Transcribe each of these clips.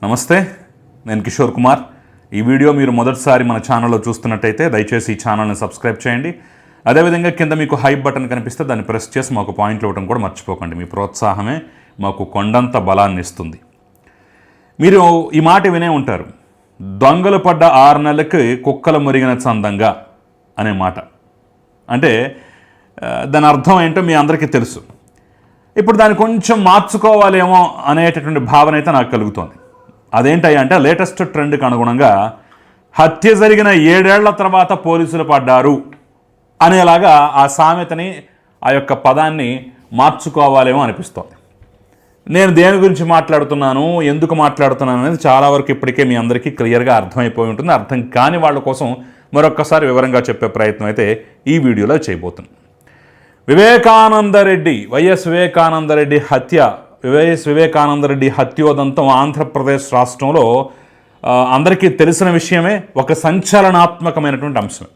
నమస్తే, నేను కిషోర్ కుమార్. ఈ వీడియో మీరు మొదటిసారి మన ఛానల్లో చూస్తున్నట్టయితే దయచేసి ఈ ఛానల్ని సబ్స్క్రైబ్ చేయండి. అదేవిధంగా కింద మీకు హైప్ బటన్ కనిపిస్తే దాన్ని ప్రెస్ చేసి మాకు పాయింట్లు ఇవ్వడం కూడా మర్చిపోకండి. మీ ప్రోత్సాహమే మాకు కొండంత బలాన్ని ఇస్తుంది. మీరు ఈ మాట వినే ఉంటారు, దొంగలు పడ్డ 6 నెలలకి కుక్కలు మురిగిన చందంగా అనే మాట. అంటే దాని అర్థం ఏంటో మీ అందరికీ తెలుసు. ఇప్పుడు దాన్ని కొంచెం మార్చుకోవాలేమో అనేటటువంటి భావన అయితే నాకు కలుగుతోంది. అదేంటయ్యా అంటే, లేటెస్ట్ ట్రెండ్కి అనుగుణంగా హత్య జరిగిన 7 ఏళ్ల తర్వాత పోలీసులు పడ్డారు అనేలాగా ఆ సామెతని, ఆ యొక్క పదాన్ని మార్చుకోవాలేమో అనిపిస్తోంది. నేను దేని గురించి మాట్లాడుతున్నాను, ఎందుకు మాట్లాడుతున్నాను అనేది చాలా వరకు ఇప్పటికే మీ అందరికీ క్లియర్గా అర్థమైపోయి ఉంటుంది. అర్థం కాని వాళ్ళ కోసం మరొక్కసారి వివరంగా చెప్పే ప్రయత్నం అయితే ఈ వీడియోలో చేయబోతున్నాను. వైఎస్ వివేకానందరెడ్డి హత్యోదంతం ఆంధ్రప్రదేశ్ రాష్ట్రంలో అందరికీ తెలిసిన విషయమే, ఒక సంచలనాత్మకమైనటువంటి అంశం.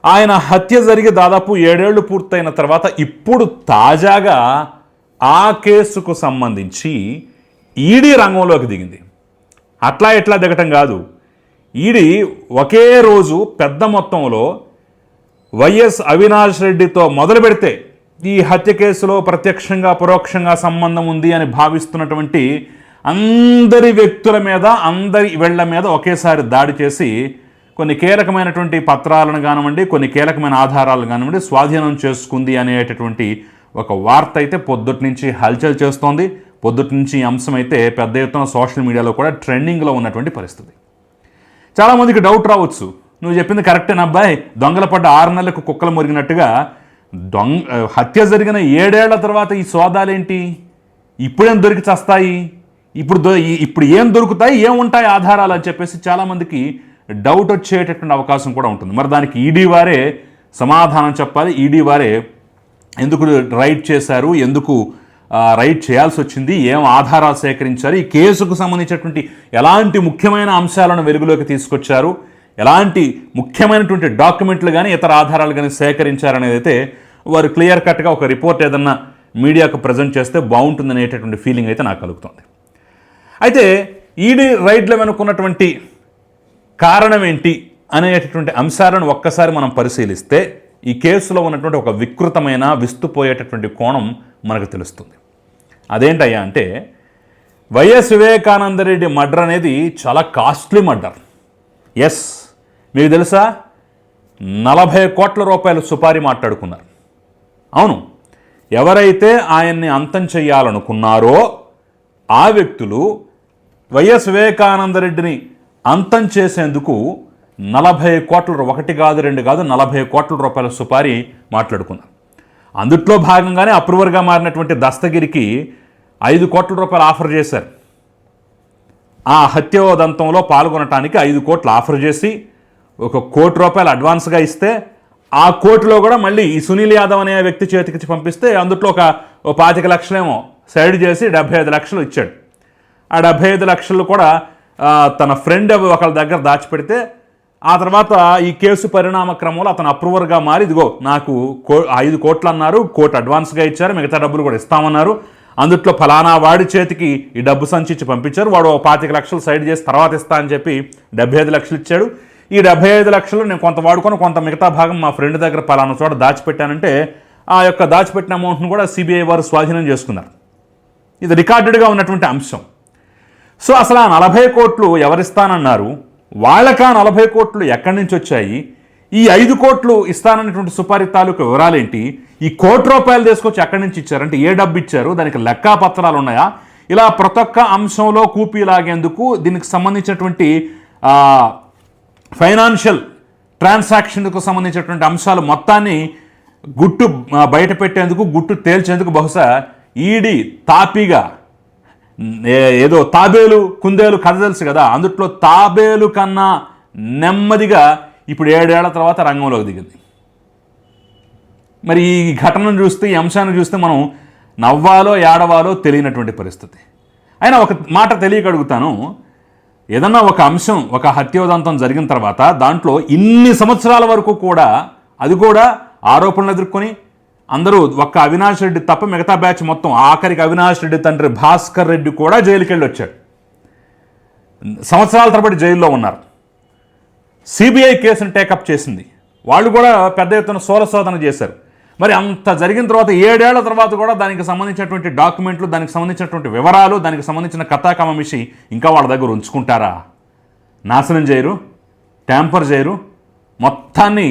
ఆయన హత్య జరిగి దాదాపు 7 ఏళ్లు పూర్తయిన తర్వాత ఇప్పుడు తాజాగా ఆ కేసుకు సంబంధించి ఈడీ రంగంలోకి దిగింది. అట్లా ఎట్లా దిగటం కాదు, ఈడీ ఒకే రోజు పెద్ద మొత్తంలో వైఎస్ అవినాష్ రెడ్డితో మొదలు పెడితే ఈ హత్య కేసులో ప్రత్యక్షంగా పరోక్షంగా సంబంధం ఉంది అని భావిస్తున్నటువంటి అందరి వ్యక్తుల మీద, అందరి ఇళ్ల మీద ఒకేసారి దాడి చేసి కొన్ని కీలకమైనటువంటి పత్రాలను కానివ్వండి, కొన్ని కీలకమైన ఆధారాలను కానివ్వండి స్వాధీనం చేసుకుంది అనేటటువంటి ఒక వార్త అయితే పొద్దుటి నుంచి హల్చల్ చేస్తోంది. పొద్దుటి నుంచి ఈ అంశం అయితే పెద్ద ఎత్తున సోషల్ మీడియాలో కూడా ట్రెండింగ్లో ఉన్నటువంటి పరిస్థితి. చాలామందికి డౌట్ రావచ్చు, నువ్వు చెప్పింది కరెక్టేనా అబ్బాయి, దొంగల పడ్డ 6 నెలలకు కుక్కలు మురిగినట్టుగా హత్య జరిగిన 7 ఏళ్ల తర్వాత ఈ సోదాలేంటి, ఇప్పుడేం దొరికి చస్తాయి, ఇప్పుడు ఏం దొరుకుతాయి, ఏముంటాయి ఆధారాలు అని చెప్పేసి చాలామందికి డౌట్ వచ్చేటటువంటి అవకాశం కూడా ఉంటుంది. మరి దానికి ఈడీ వారే సమాధానం చెప్పాలి. ఈడీ వారే ఎందుకు రైడ్ చేశారు, ఎందుకు రైడ్ చేయాల్సి వచ్చింది, ఏం ఆధారాలు సేకరించారు, ఈ కేసుకు సంబంధించినటువంటి ఎలాంటి ముఖ్యమైన అంశాలను వెలుగులోకి తీసుకొచ్చారు, ఎలాంటి ముఖ్యమైనటువంటి డాక్యుమెంట్లు కానీ ఇతర ఆధారాలు కానీ సేకరించారనేది అయితే వారు క్లియర్ కట్గా ఒక రిపోర్ట్ ఏదన్నా మీడియాకు ప్రజెంట్ చేస్తే బాగుంటుంది అనేటటువంటి ఫీలింగ్ అయితే నాకు కలుగుతుంది. అయితే ఈడీ రైడ్లో వెనుకున్నటువంటి కారణం ఏంటి అనేటటువంటి అంశాలను ఒక్కసారి మనం పరిశీలిస్తే ఈ కేసులో ఉన్నటువంటి ఒక వికృతమైన విస్తుపోయేటటువంటి కోణం మనకు తెలుస్తుంది. అదేంటయ్యా అంటే, వైఎస్ వివేకానందరెడ్డి మర్డర్ అనేది చాలా కాస్ట్లీ మర్డర్. ఎస్, మీకు తెలుసా, 40 కోట్ల రూపాయలు సుపారీ మాట్లాడుకున్నారు. అవును, ఎవరైతే ఆయన్ని అంతం చేయాలనుకున్నారో ఆ వ్యక్తులు వైఎస్ వివేకానందరెడ్డిని అంతం చేసేందుకు 40 కోట్ల, 1 కాదు 2 కాదు 40 కోట్ల రూపాయల సుపారీ మాట్లాడుకున్నారు. అందుట్లో భాగంగానే అప్రూవర్గా మారినటువంటి దస్తగిరికి 5 కోట్ల రూపాయలు ఆఫర్ చేశారు. ఆ హత్యోదంతంలో పాల్గొనటానికి 5 కోట్లు ఆఫర్ చేసి 1 కోటి రూపాయలు అడ్వాన్స్గా ఇస్తే, ఆ కోటిలో కూడా మళ్ళీ ఈ సునీల్ యాదవ్ అనే వ్యక్తి చేతికి పంపిస్తే అందులో ఒక 25 లక్షలేమో సైడ్ చేసి 75 లక్షలు ఇచ్చాడు. ఆ 75 లక్షలు కూడా తన ఫ్రెండ్ ఒకళ్ళ దగ్గర దాచిపెడితే, ఆ తర్వాత ఈ కేసు పరిణామ క్రమంలో అతను అప్రూవర్గా మారి, ఇదిగో నాకు 5 కోట్లు అన్నారు, 1 కోటి అడ్వాన్స్గా ఇచ్చారు, మిగతా డబ్బులు కూడా ఇస్తామన్నారు, అందుట్లో ఫలానా వాడి చేతికి ఈ డబ్బు సంచిచ్చి పంపించారు, వాడు 25 లక్షలు సైడ్ చేసి తర్వాత ఇస్తా అని చెప్పి 75 లక్షలు ఇచ్చాడు. ఈ 75 లక్షలు నేను కొంత వాడుకొని కొంత మిగతా భాగం మా ఫ్రెండ్ దగ్గర ఫలానా చోట దాచిపెట్టానంటే ఆ యొక్క దాచిపెట్టిన అమౌంట్ను కూడా సిబిఐ వారు స్వాధీనం చేసుకున్నారు. ఇది రికార్డెడ్గా ఉన్నటువంటి అంశం. సో అసలు ఆ 40 కోట్లు ఎవరిస్తానన్నారు, వాళ్ళకా 40 కోట్లు ఎక్కడి నుంచి వచ్చాయి, ఈ 5 కోట్లు ఇస్తానన్నటువంటి సుపారీ తాలూకు వివరాలేంటి, ఈ 1 కోటి రూపాయలు తీసుకొచ్చి ఎక్కడి నుంచి ఇచ్చారంటే ఏ డబ్బు ఇచ్చారు, దానికి లెక్కాపత్రాలు ఉన్నాయా, ఇలా ప్రతి ఒక్క అంశంలో కూపీలాగేందుకు దీనికి సంబంధించినటువంటి ఫైనాన్షియల్ ట్రాన్సాక్షన్కు సంబంధించినటువంటి అంశాలు మొత్తాన్ని గుట్టు బయట పెట్టేందుకు, గుట్టు తేల్చేందుకు బహుశా ఈడీ తాపీగా ఏదో తాబేలు కుందేలు కథ తెలుసు కదా, అందుట్లో తాబేలు కన్నా నెమ్మదిగా ఇప్పుడు 7 ఏళ్ల తర్వాత రంగంలోకి దిగింది. మరి ఈ ఘటనను చూస్తే, ఈ అంశాన్ని చూస్తే మనం నవ్వాలో ఏడవాలో తెలియనటువంటి పరిస్థితి. అయినా ఒక మాట తెలియకడుగుతాను, ఏదన్నా ఒక అంశం, ఒక హత్యోదంతం జరిగిన తర్వాత దాంట్లో ఇన్ని సంవత్సరాల వరకు కూడా, అది కూడా ఆరోపణలు ఎదుర్కొని అందరూ ఒక్క అవినాష్ రెడ్డి తప్ప మిగతా బ్యాచ్ మొత్తం, ఆఖరికి అవినాష్ రెడ్డి తండ్రి భాస్కర్ రెడ్డి కూడా జైలుకి వెళ్ళి వచ్చాడు. సంవత్సరాల తరబడి జైల్లో ఉన్నారు. సిబిఐ కేసును టేకప్ చేసింది. వాళ్ళు కూడా పెద్ద ఎత్తున శోధన చేశారు. మరి అంత జరిగిన తర్వాత 7 ఏళ్ల తర్వాత కూడా దానికి సంబంధించినటువంటి డాక్యుమెంట్లు, దానికి సంబంధించినటువంటి వివరాలు, దానికి సంబంధించిన కథాకమమిషి ఇంకా వాళ్ళ దగ్గర ఉంచుకుంటారా? నాశనం చేయరు, ట్యాంపర్ చేయరు, మొత్తాన్ని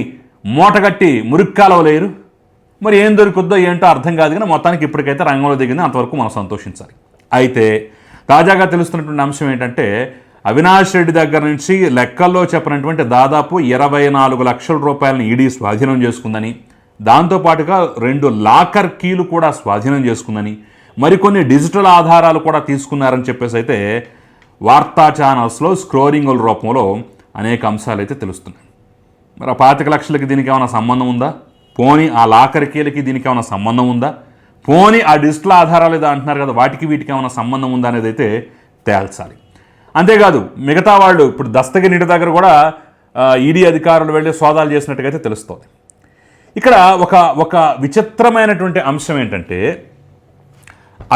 మూటగట్టి మురుక్కాలవ లేరు. మరి ఏం దొరుకుద్దో ఏంటో అర్థం కాదు, కానీ మొత్తానికి ఇప్పటికైతే రంగంలో దిగింది. అంతవరకు మనం సంతోషించాలి. అయితే తాజాగా తెలుస్తున్నటువంటి అంశం ఏంటంటే, అవినాష్ రెడ్డి దగ్గర నుంచి లెక్కల్లో చెప్పినటువంటి దాదాపు 24 లక్షల రూపాయలను ఈడీ స్వాధీనం చేసుకుందని, దాంతోపాటుగా 2 లాకర్ కీలు కూడా స్వాధీనం చేసుకుందని, మరికొన్ని డిజిటల్ ఆధారాలు కూడా తీసుకున్నారని చెప్పేసి అయితే వార్తా ఛానల్స్లో స్క్రోలింగుల రూపంలో అనేక అంశాలు అయితే తెలుస్తున్నాయి. మరి 25 లక్షలకి దీనికి ఏమైనా సంబంధం ఉందా? పోనీ ఆ లాకర్ కీలకి దీనికి ఏమైనా సంబంధం ఉందా? పోనీ ఆ డిజిటల్ ఆధారాలు ఏదో అంటున్నారు కదా, వాటికి వీటికి ఏమైనా సంబంధం ఉందా అనేది అయితే తేల్చాలి. అంతేకాదు మిగతా వాళ్ళు ఇప్పుడు దస్తగిరి దగ్గర కూడా ఈడీ అధికారులు వెళ్ళి సోదాలు చేసినట్టుగా అయితే తెలుస్తోంది. ఇక్కడ ఒక విచిత్రమైనటువంటి అంశం ఏంటంటే,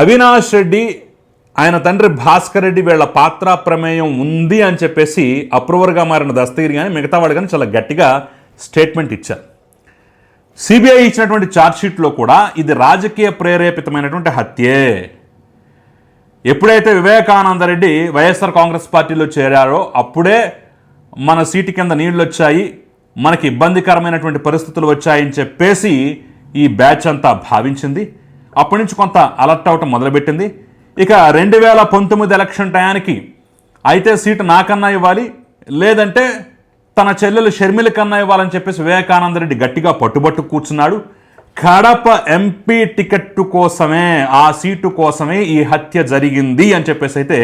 అవినాష్ రెడ్డి, ఆయన తండ్రి భాస్కర్ రెడ్డి వీళ్ళ పాత్ర ప్రమేయం ఉంది అని చెప్పేసి అప్రూవర్గా మారిన దస్తగిరి కానీ మిగతా వాళ్ళు కానీ చాలా గట్టిగా స్టేట్మెంట్ ఇచ్చారు. సిబిఐ ఇచ్చినటువంటి ఛార్జ్షీట్లో కూడా ఇది రాజకీయ ప్రేరేపితమైనటువంటి హత్యే. ఎప్పుడైతే వివేకానందరెడ్డి వైఎస్ఆర్ కాంగ్రెస్ పార్టీలో చేరారో అప్పుడే మన సీటు కింద నీళ్ళు వచ్చాయి, మనకి ఇబ్బందికరమైనటువంటి పరిస్థితులు వచ్చాయని చెప్పేసి ఈ బ్యాచ్ అంతా భావించింది. అప్పటి నుంచి కొంత అలర్ట్ అవటం మొదలుపెట్టింది. ఇక 2019 ఎలక్షన్ టయానికి అయితే సీటు నాకన్నా ఇవ్వాలి, లేదంటే తన చెల్లెలు షర్మిల కన్నా ఇవ్వాలని చెప్పేసి వివేకానందరెడ్డి గట్టిగా పట్టుబట్టు కూర్చున్నాడు. కడప ఎంపీ టికెట్ కోసమే, ఆ సీటు కోసమే ఈ హత్య జరిగింది అని చెప్పేసి అయితే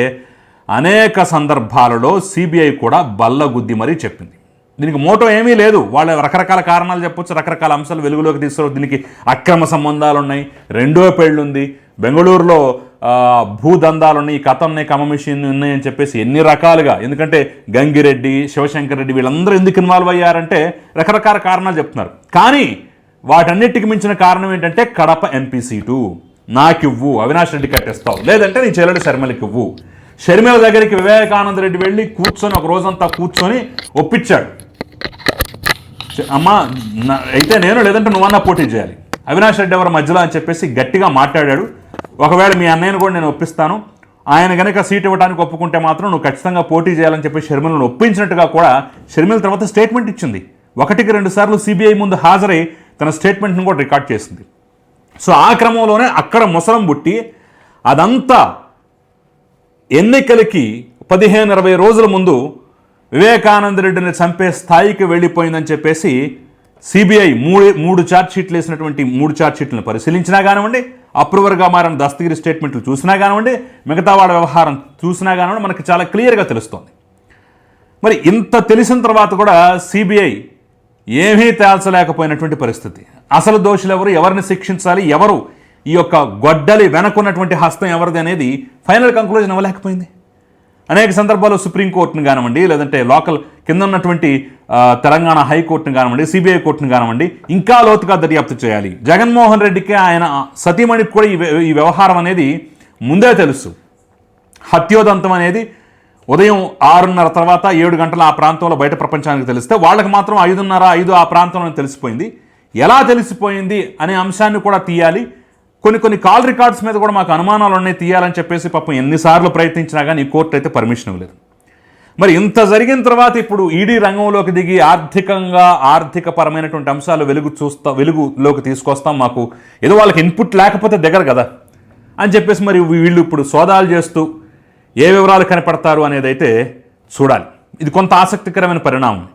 అనేక సందర్భాలలో సిబిఐ కూడా బల్లగుద్ది మరీ చెప్పింది. దీనికి మోటో ఏమీ లేదు, వాళ్ళ రకరకాల కారణాలు చెప్పొచ్చు, రకరకాల అంశాలు వెలుగులోకి తీసుకురావు. దీనికి అక్రమ సంబంధాలు ఉన్నాయి, 2వ పెళ్ళుంది, బెంగళూరులో భూదందాలు ఉన్నాయి, కథ ఉన్నాయి, కమమిషన్ ఉన్నాయని చెప్పేసి ఎన్ని రకాలుగా. ఎందుకంటే గంగిరెడ్డి, శివశంకర్ రెడ్డి వీళ్ళందరూ ఎందుకు ఇన్వాల్వ్ అయ్యారంటే రకరకాల కారణాలు చెప్తున్నారు. కానీ వాటన్నిటికి మించిన కారణం ఏంటంటే కడప ఎంపీ సీటు నాకివ్వు, అవినాష్ రెడ్డి కట్టేస్తావు, లేదంటే నీ చెల్లెడు షర్మిలకి ఇవ్వు. షర్మిల దగ్గరికి వివేకానంద రెడ్డి వెళ్ళి కూర్చొని ఒక రోజంతా కూర్చొని ఒప్పించాడు. అమ్మా అయితే నేను, లేదంటే నువ్వన్నా పోటీ చేయాలి, అవినాష్ రెడ్డి ఎవరి మధ్యలో అని చెప్పేసి గట్టిగా మాట్లాడాడు. ఒకవేళ మీ అన్నయ్యను కూడా నేను ఒప్పిస్తాను, ఆయన కనుక సీట్ ఇవ్వడానికి ఒప్పుకుంటే మాత్రం నువ్వు ఖచ్చితంగా పోటీ చేయాలని చెప్పి షర్మిలను ఒప్పించినట్టుగా కూడా షర్మిల తర్వాత స్టేట్మెంట్ ఇచ్చింది. 1-2 సార్లు సిబిఐ ముందు హాజరై తన స్టేట్మెంట్ని కూడా రికార్డ్ చేసింది. సో ఆ క్రమంలోనే అక్కడ ముసలం బుట్టి అదంతా ఎన్నికలకి 15-20 రోజుల ముందు వివేకానంద రెడ్డిని చంపే స్థాయికి వెళ్ళిపోయిందని చెప్పేసి సిబిఐ మూడు ఛార్జ్షీట్లు వేసినటువంటి 3 ఛార్జ్షీట్లను పరిశీలించినా కానివ్వండి, అప్రూవర్గా మారిన దస్తగిరి స్టేట్మెంట్లు చూసినా కానివ్వండి, మిగతా వాళ్ళ వ్యవహారం చూసినా కానివ్వండి, మనకి చాలా క్లియర్గా తెలుస్తోంది. మరి ఇంత తెలిసిన తర్వాత కూడా సిబిఐ ఏమీ తేల్చలేకపోయినటువంటి పరిస్థితి. అసలు దోషులు ఎవరు, ఎవరిని శిక్షించాలి, ఎవరు ఈ యొక్క గొడ్డలి వెనకున్నటువంటి హస్తం ఎవరిది అనేది ఫైనల్ కంక్లూజన్ అవ్వలేకపోయింది. అనేక సందర్భాల్లో సుప్రీంకోర్టును కానివ్వండి, లేదంటే లోకల్ కింద ఉన్నటువంటి తెలంగాణ హైకోర్టును కానివ్వండి, సిబిఐ కోర్టును కానివ్వండి, ఇంకా లోతుగా దర్యాప్తు చేయాలి. జగన్మోహన్ రెడ్డికి ఆయన సతీమణికి కూడా ఈ వ్యవహారం అనేది ముందే తెలుసు. హత్యోదంతం అనేది ఉదయం 6:30 తర్వాత 7 గంటల ఆ ప్రాంతంలో బయట ప్రపంచానికి తెలిస్తే వాళ్ళకి మాత్రం 5:30, 5 ఆ ప్రాంతంలో తెలిసిపోయింది. ఎలా తెలిసిపోయింది అనే అంశాన్ని కూడా తీయాలి. కొన్ని కాల్ రికార్డ్స్ మీద కూడా మాకు అనుమానాలు ఉన్నాయి, తీయాలని చెప్పేసి పాపం ఎన్నిసార్లు ప్రయత్నించినా కానీ ఈ కోర్టు అయితే పర్మిషన్ ఇవ్వలేదు. మరి ఇంత జరిగిన తర్వాత ఇప్పుడు ఈడీ రంగంలోకి దిగి ఆర్థిక పరమైనటువంటి అంశాలు వెలుగులోకి తీసుకొస్తాం, మాకు ఏదో వాళ్ళకి ఇన్పుట్ లేకపోతే దగ్గర కదా అని చెప్పేసి మరి వీళ్ళు ఇప్పుడు సోదాలు చేస్తూ ఏ వివరాలు కనపడతారు అనేది అయితే చూడాలి. ఇది కొంత ఆసక్తికరమైన పరిణామం.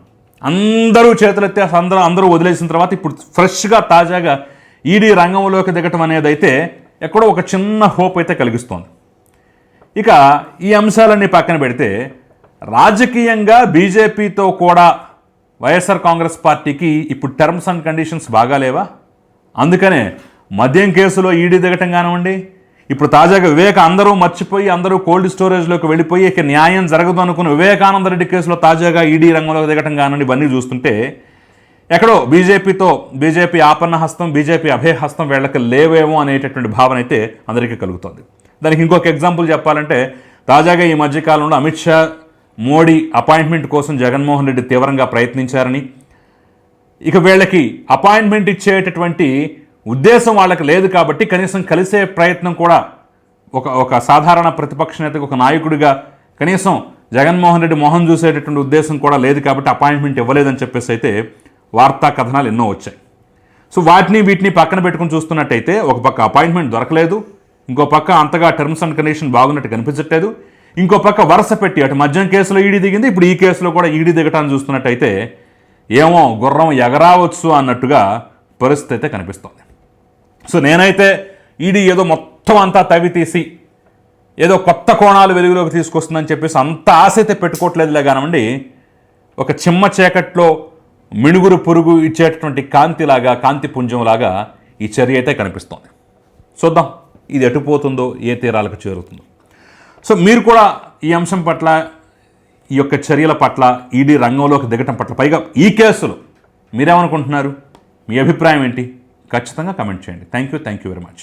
అందరూ చేతులెత్తే అందరూ వదిలేసిన తర్వాత ఇప్పుడు ఫ్రెష్గా తాజాగా ఈడీ రంగంలోకి దిగటం అనేది అయితే ఎక్కడో ఒక చిన్న హోప్ అయితే కలిగిస్తోంది. ఇక ఈ అంశాలన్నీ పక్కన పెడితే రాజకీయంగా బీజేపీతో కూడా వైఎస్ఆర్ కాంగ్రెస్ పార్టీకి ఇప్పుడు టర్మ్స్ అండ్ కండిషన్స్ బాగాలేవా? అందుకనే మద్యం కేసులో ఈడీ దిగటం కానివ్వండి, ఇప్పుడు తాజాగా అందరూ మర్చిపోయి అందరూ కోల్డ్ స్టోరేజ్లోకి వెళ్ళిపోయి ఇక న్యాయం జరగదు అనుకున్న వివేకానంద రెడ్డి కేసులో తాజాగా ఈడీ రంగంలోకి దిగటం కానివ్వండి, ఇవన్నీ చూస్తుంటే ఎక్కడో బీజేపీ ఆపన్న హస్తం, బీజేపీ అభయ హస్తం వీళ్ళకి లేవేమో అనేటటువంటి భావన అయితే అందరికీ కలుగుతుంది. దానికి ఇంకొక ఎగ్జాంపుల్ చెప్పాలంటే తాజాగా ఈ మధ్యకాలంలో అమిత్ షా మోడీ అపాయింట్మెంట్ కోసం జగన్మోహన్ రెడ్డి తీవ్రంగా ప్రయత్నించారని, ఇక వీళ్ళకి అపాయింట్మెంట్ ఇచ్చేటటువంటి ఉద్దేశం వాళ్ళకి లేదు కాబట్టి కనీసం కలిసే ప్రయత్నం కూడా ఒక సాధారణ ప్రతిపక్ష నేతకు, ఒక నాయకుడిగా కనీసం జగన్మోహన్ రెడ్డి మొహం చూసేటటువంటి ఉద్దేశం కూడా లేదు కాబట్టి అపాయింట్మెంట్ ఇవ్వలేదని చెప్పేసి అయితే వార్తా కథనాలు ఎన్నో వచ్చాయి. సో వీటిని పక్కన పెట్టుకుని చూస్తున్నట్టయితే ఒక పక్క అపాయింట్మెంట్ దొరకలేదు, ఇంకో పక్క అంతగా టర్మ్స్ అండ్ కండిషన్ బాగున్నట్టు కనిపించట్లేదు, ఇంకో పక్క వరుస పెట్టి అటు మద్యం కేసులో ఈడీ దిగింది, ఇప్పుడు ఈ కేసులో కూడా ఈడీ దిగటాన్ని చూస్తున్నట్టయితే ఏమో గుర్రం ఎగరావచ్చు అన్నట్టుగా పరిస్థితి అయితే కనిపిస్తుంది. సో నేనైతే ఈడీ ఏదో మొత్తం అంతా తవ్వి తీసి ఏదో కొత్త కోణాలు వెలుగులోకి తీసుకొస్తుందని చెప్పేసి అంత ఆశ అయితే పెట్టుకోవట్లేదులే కానివ్వండి, ఒక చిమ్మ చీకట్లో మిణుగురు పురుగు ఇచ్చేటటువంటి కాంతిలాగా, కాంతి పుంజంలాగా ఈ చర్య అయితే కనిపిస్తోంది. చూద్దాం ఇది ఎటుపోతుందో, ఏ తీరాలకు చేరుతుందో. సో మీరు కూడా ఈ అంశం పట్ల, ఈ యొక్క చర్యల పట్ల, ఈడీ రంగంలోకి దిగటం పట్ల, పైగా ఈ కేసులు మీరేమనుకుంటున్నారు? మీ అభిప్రాయం ఏంటి? ఖచ్చితంగా కమెంట్ చేయండి. Thank you very much.